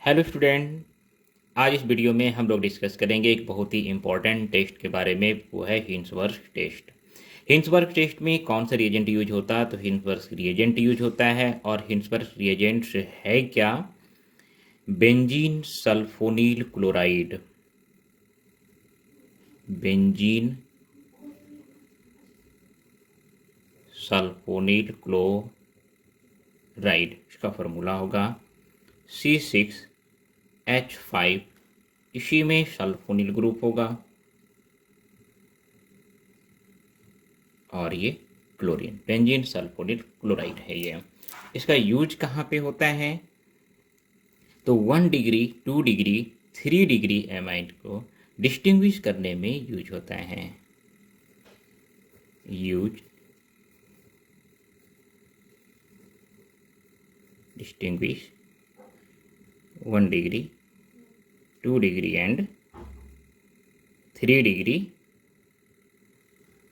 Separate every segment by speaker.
Speaker 1: Hello student. आज इस video में हम लोग डिस्कस करेंगे एक बहुत ही इम्पॉर्टेंट टेस्ट के बारे में। वो है हिंसवर्थ टेस्ट। हिंसवर्थ टेस्ट में कौन सा रिएजेंट यूज होता है? तो हिंसवर्थ रिएजेंट यूज होता है। और हिंसवर्थ रिएजेंट है क्या? Benzene sulphonyl chloride. Benzene sulphonyl chloride, इसका फॉर्मूला होगा C6H5। इसी में सल्फोनील ग्रुप होगा और ये क्लोरीन, बेंजीन सल्फोनील क्लोराइड है ये। इसका यूज कहाँ पे होता है? तो 1 डिग्री, 2 डिग्री, 3 डिग्री एमाइड को डिस्टिंग्विश करने में यूज होता है। Use distinguish 1 degree, 2 degree and 3 degree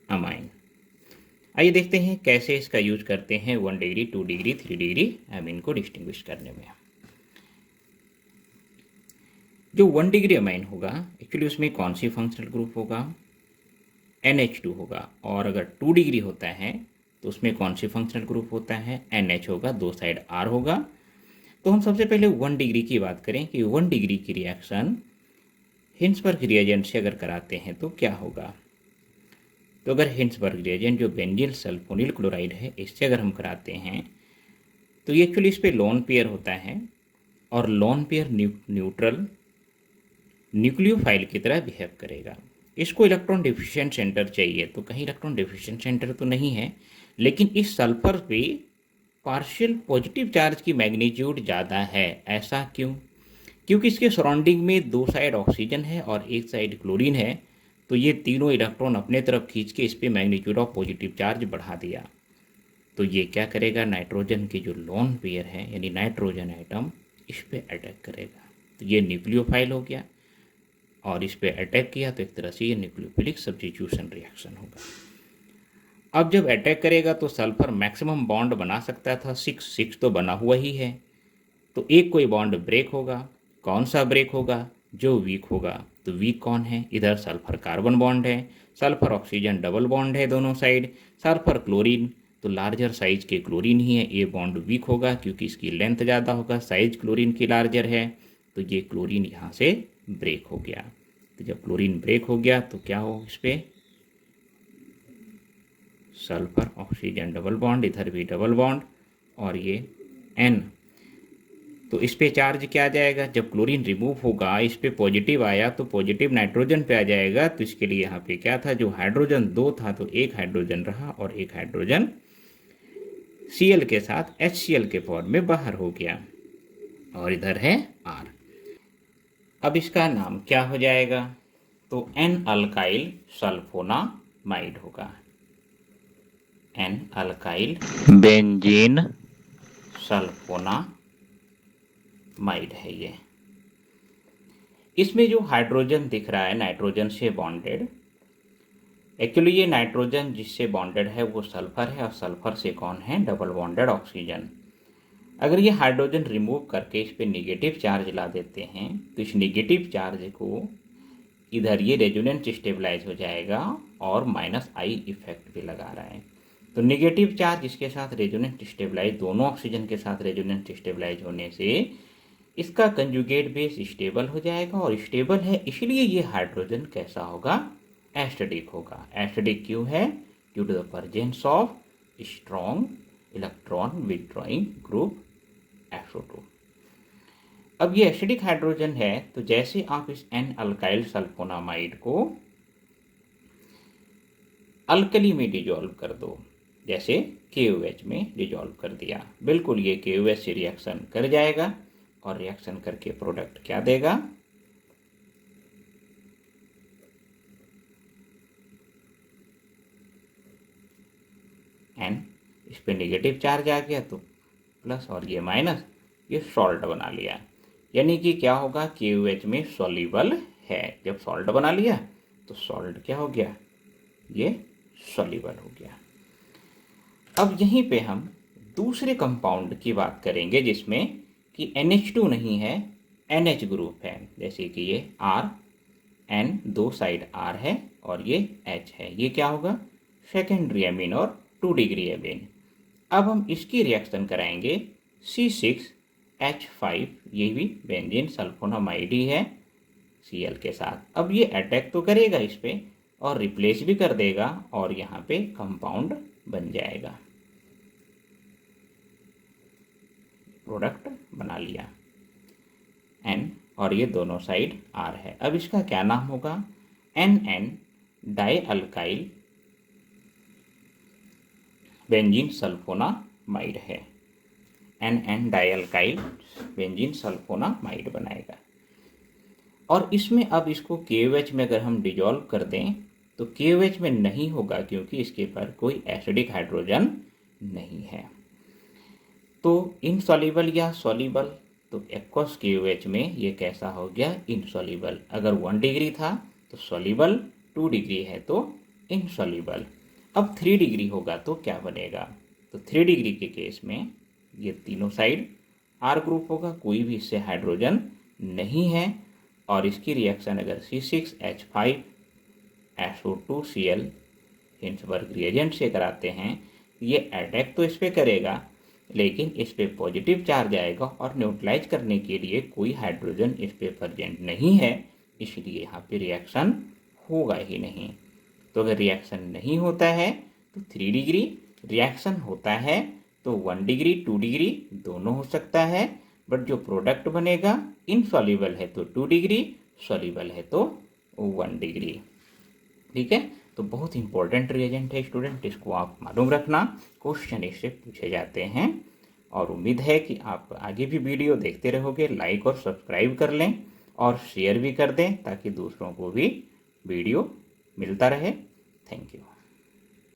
Speaker 1: amine. आइए देखते हैं कैसे इसका यूज करते हैं 1 डिग्री, 2 डिग्री, 3 डिग्री अमीन को डिस्टिंग्विश करने में। जो 1 डिग्री अमाइन होगा, एक्चुअली उसमें कौन सी फंक्शनल ग्रुप होगा? NH2 होगा। और अगर 2 डिग्री होता है तो उसमें कौन सी फंक्शनल ग्रुप होता है? NH होगा, दो साइड R होगा। तो हम सबसे पहले 1 डिग्री की बात करें कि 1 डिग्री की रिएक्शन हिंसबर्ग रिएजेंट से अगर कराते हैं तो क्या होगा। तो अगर हिंसबर्ग रिएजेंट जो बेंजीन सल्फोनील क्लोराइड है, इससे अगर हम कराते हैं तो ये एक्चुअली इस पर लोन पेयर होता है और लोन पेयर न्यूट्रल न्यूक्लियोफाइल की तरह बिहेव करेगा। इसको इलेक्ट्रॉन डिफिशिएंट सेंटर चाहिए, तो कहीं इलेक्ट्रॉन डिफिशिएंट सेंटर तो नहीं है, लेकिन इस सल्फर पे पार्शियल पॉजिटिव चार्ज की मैग्नीट्यूड ज़्यादा है। ऐसा क्यों? क्योंकि इसके सराउंडिंग में दो साइड ऑक्सीजन है और एक साइड क्लोरीन है। तो ये तीनों इलेक्ट्रॉन अपने तरफ खींच के इस पर मैग्नीट्यूड ऑफ पॉजिटिव चार्ज बढ़ा दिया। तो ये क्या करेगा? नाइट्रोजन के जो लोन पेयर है यानी नाइट्रोजन एटम, इस पर अटैक करेगा। तो ये न्यूक्लियोफाइल हो गया और इस पर अटैक किया, तो एक तरह से ये न्यूक्लियोफिलिक सब्स्टिट्यूशन रिएक्शन होगा। अब जब अटैक करेगा तो सल्फर मैक्सिमम बॉन्ड बना सकता था, 6 तो बना हुआ ही है। तो एक कोई बॉन्ड ब्रेक होगा। कौन सा ब्रेक होगा? जो वीक होगा। तो वीक कौन है? इधर सल्फर कार्बन बॉन्ड है, सल्फर ऑक्सीजन डबल बॉन्ड है दोनों साइड, सल्फर क्लोरीन तो लार्जर साइज के क्लोरीन ही है। ये बॉन्ड वीक होगा क्योंकि इसकी लेंथ ज़्यादा होगा, साइज क्लोरीन की लार्जर है। तो ये क्लोरीन यहाँ से ब्रेक हो गया। तो जब क्लोरीन ब्रेक हो गया तो क्या हो? इस पर सल्फर ऑक्सीजन डबल बॉन्ड, इधर भी डबल बॉन्ड और ये N। तो इस पे चार्ज क्या आ जाएगा? जब क्लोरीन रिमूव होगा, इस पे पॉजिटिव आया तो पॉजिटिव नाइट्रोजन पे आ जाएगा। तो इसके लिए यहाँ पे क्या था? जो हाइड्रोजन 2 था तो एक हाइड्रोजन रहा और एक हाइड्रोजन Cl के साथ HCl के फॉर्म में बाहर हो गया और इधर है R। अब इसका नाम क्या हो जाएगा? तो N अल्काइल सल्फोनामाइड होगा। N अल्काइल
Speaker 2: बेंजीन
Speaker 1: सल्फोनामाइड है ये। इसमें जो हाइड्रोजन दिख रहा है नाइट्रोजन से बॉन्डेड, एक्चुअली ये नाइट्रोजन जिससे बॉन्डेड है वो सल्फर है और सल्फर से कौन है? Double bonded oxygen. अगर ये हाइड्रोजन रिमूव करके इस पे नेगेटिव चार्ज ला देते हैं तो इस नेगेटिव चार्ज को इधर ये रेजोनेंस स्टेबलाइज हो जाएगा और -I इफेक्ट भी लगा रहा है। तो नेगेटिव चार्ज इसके साथ रेजोनेंस स्टेबलाइज, दोनों ऑक्सीजन के साथ रेजोनेंस स्टेबलाइज होने से इसका कंजुगेट बेस स्टेबल हो जाएगा और स्टेबल है इसलिए ये हाइड्रोजन कैसा होगा? एसिडिक होगा। एसिडिक क्यों है? Due to the presence of strong electron withdrawing group SO2। अब ये एसिडिक हाइड्रोजन है तो जैसे आप इस N अल्काइल सल्फोनामाइड को अल्कली में डिजोल्व कर दो, जैसे KOH में डिजोल्व कर दिया, बिल्कुल ये KOH से रिएक्शन कर जाएगा और रिएक्शन करके प्रोडक्ट क्या देगा? N। इस पे नेगेटिव चार्ज आ गया तो प्लस और ये माइनस, ये सॉल्ट बना लिया। यानी कि क्या होगा? KOH में सॉल्युबल है। जब सॉल्ट बना लिया तो सॉल्ट क्या हो गया? ये सॉल्युबल हो गया। अब यहीं पे हम दूसरे कंपाउंड की बात करेंगे जिसमें कि NH2 नहीं है, NH ग्रुप है, जैसे कि ये R N, दो साइड R है और ये H है, ये क्या होगा सेकेंडरी एमीन और 2 डिग्री एमीन। अब हम इसकी रिएक्शन कराएंगे C6H5, ये भी बेंजीन सल्फोनामाइड ही है Cl के साथ। अब ये अटैक तो करेगा इस पे और रिप्लेस भी कर देगा और यहाँ पे कंपाउंड बन जाएगा, प्रोडक्ट बना लिया N और ये दोनों साइड R है। अब इसका क्या नाम होगा, NN डाइअल्काइल बेंजीन सल्फोनामाइड है, NN डाइअल्काइल बेंजीन सल्फोनामाइड बनाएगा। और इसमें अब इसको KOH में अगर हम डिजॉल्व कर दें तो KOH में नहीं होगा क्योंकि इसके पर कोई एसिडिक हाइड्रोजन नहीं है। तो इनसॉल्युबल या सॉल्युबल, तो एक्वस KOH में ये कैसा हो गया इनसॉल्युबल। अगर 1 डिग्री था तो सॉल्युबल, 2 डिग्री है तो इनसॉल्युबल। अब 3 डिग्री होगा तो क्या बनेगा, तो 3 डिग्री के केस में ये तीनों साइड R ग्रुप होगा, कोई भी इससे हाइड्रोजन नहीं है और इसकी रिएक्शन अगर C6H5SO2Cl हिंसबर्ग रिएजेंट से कराते हैं, ये अटैक तो इस पर करेगा लेकिन इस पे पॉजिटिव चार्ज आएगा और न्यूट्रलाइज करने के लिए कोई हाइड्रोजन इस पे प्रेजेंट नहीं है, इसलिए यहाँ पे रिएक्शन होगा ही नहीं। तो अगर रिएक्शन नहीं होता है तो 3 डिग्री, रिएक्शन होता है तो 1 डिग्री 2 डिग्री दोनों हो सकता है, बट जो प्रोडक्ट बनेगा इनसॉल्युबल है तो 2 डिग्री, सॉल्युबल है तो 1 डिग्री। ठीक है, तो बहुत इंपॉर्टेंट रिएजेंट है स्टूडेंट, इसको आप मालूम रखना, क्वेश्चन इससे पूछे जाते हैं। और उम्मीद है कि आप आगे भी वीडियो देखते रहोगे, लाइक और सब्सक्राइब कर लें और शेयर भी कर दें ताकि दूसरों को भी वीडियो मिलता रहे। Thank you.